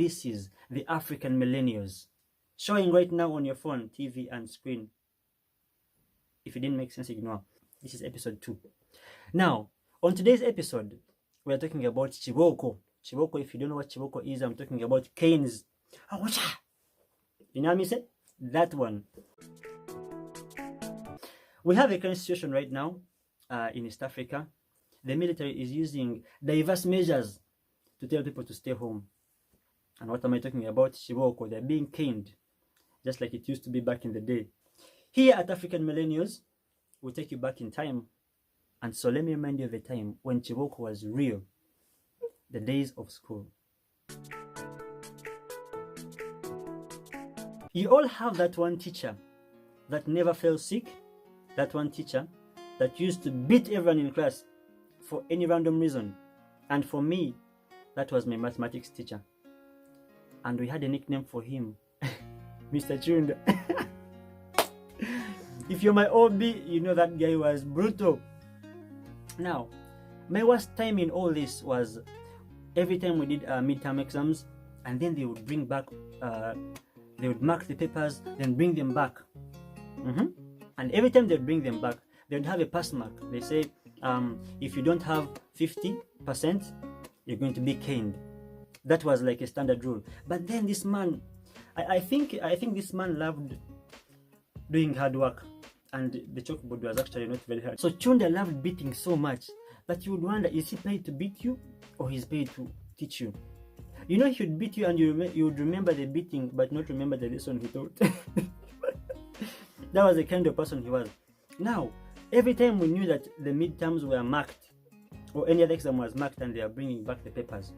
this is the African Millennials, showing right now on your phone, TV, and screen. If it didn't make sense, ignore. This is episode 2. Now, on today's episode, we are talking about Chiboko. Chiboko, if you don't know what Chiboko is, I'm talking about canes. You know what I mean? That one. We have a current situation right now in East Africa. The military is using diverse measures to tell people to stay home. And what am I talking about? Chiboko. They're being caned, just like it used to be back in the day. Here at African Millennials, we'll take you back in time. And so let me remind you of a time when Chiboko was real. The days of school. You all have that one teacher that never fell sick. That one teacher that used to beat everyone in class for any random reason. And for me, that was my mathematics teacher. And we had a nickname for him, Mr. Chunda. If you're my OB, you know that guy was brutal. Now, my worst time in all this was every time we did midterm exams, and then they would bring back, they would mark the papers, then bring them back. And every time they'd bring them back, they'd have a pass mark. They say, if you don't have 50%, you're going to be caned. That was like a standard rule. But then this man, I think this man loved doing hard work, and the chalkboard was actually not very hard. So Chunda loved beating so much that you would wonder, is he paid to beat you or he's paid to teach you? You know, he would beat you and you would remember the beating but not remember the lesson he taught. That was the kind of person he was. Now, every time we knew that the midterms were marked or any other exam was marked and they are bringing back the papers,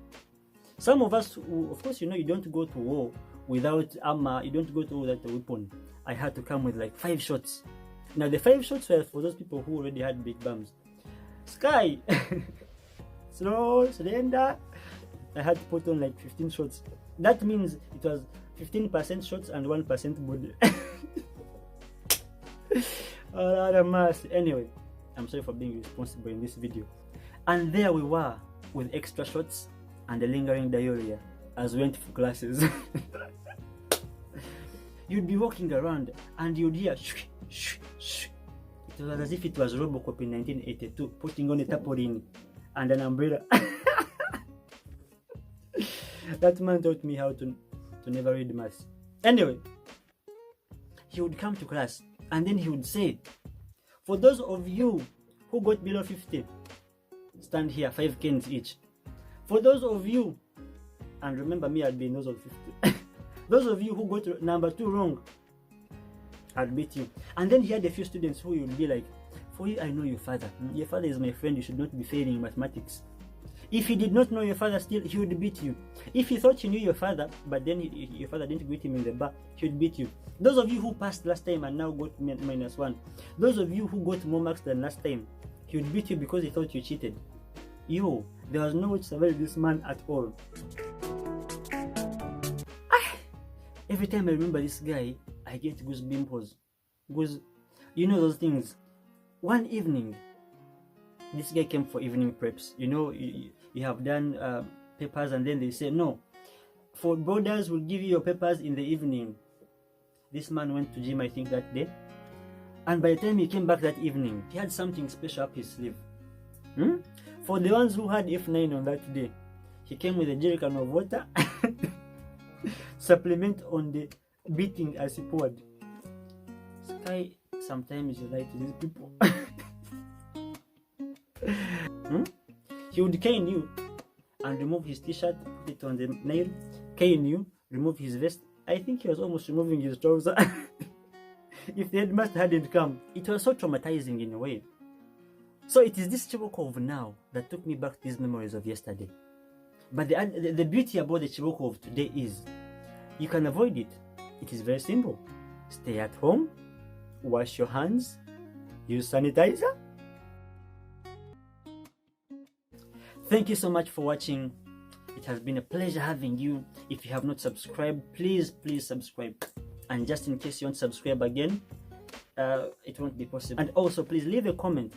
some of us, of course, you know, you don't go to war without armor, you don't go to war without a weapon. I had to come with like 5 shots. Now, the 5 shots were for those people who already had big bums. Sky! Slow, surrender. I had to put on like 15 shots. That means it was 15% shots and 1% body. Oh, Lord have mercy. Anyway, I'm sorry for being responsible in this video. And there we were with extra shots and a lingering diarrhea as we went for classes. You'd be walking around and you'd hear shh, shh, shh. It was as if it was Robocop in 1982 putting on a tarpaulin and an umbrella. That man taught me how to never read maths. Anyway, he would come to class and then he would say, for those of you who got below 50, stand here, 5 canes each. For those of you, and remember me, I'd be in those of 50. Those of you who got number 2 wrong, I'd beat you. And then he had a few students who would be like, for you, I know your father. Your father is my friend, you should not be failing mathematics. If he did not know your father still, he would beat you. If he thought he knew your father, but then your father didn't greet him in the bar, he would beat you. Those of you who passed last time and now got -1, those of you who got more marks than last time, he would beat you because he thought you cheated. You, there was no way to survive this man at all. Every time I remember this guy, I get goosebumps. You know those things. One evening, this guy came for evening preps. You know, you have done papers and then they say, no, for boarders, we'll give you your papers in the evening. This man went to gym, I think, that day. And by the time he came back that evening, he had something special up his sleeve. For the ones who had F9 on that day, he came with a jerrycan of water, supplement on the beating as he poured. Sky, sometimes you lie to these people. He would cane you and remove his t-shirt, put it on the nail, cane you, remove his vest. I think he was almost removing his trouser. If the headmaster hadn't come, it was so traumatizing in a way. So it is this Chiboko of now that took me back to these memories of yesterday. But the beauty about the Chiboko of today is you can avoid it. It is very simple. Stay at home, wash your hands, use sanitizer. Thank you so much for watching. It has been a pleasure having you. If you have not subscribed, please subscribe. And just in case you want to subscribe again, it won't be possible. And also, please leave a comment.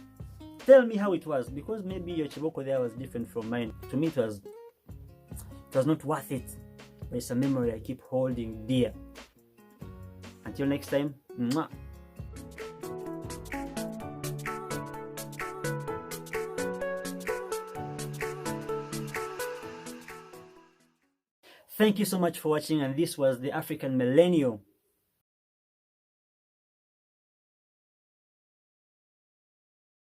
Tell me how it was, because maybe your Chiboko there was different from mine. To me, it was not worth it. but it's a memory I keep holding dear. Until next time, mwah. Thank you so much for watching, and this was the African Millennial.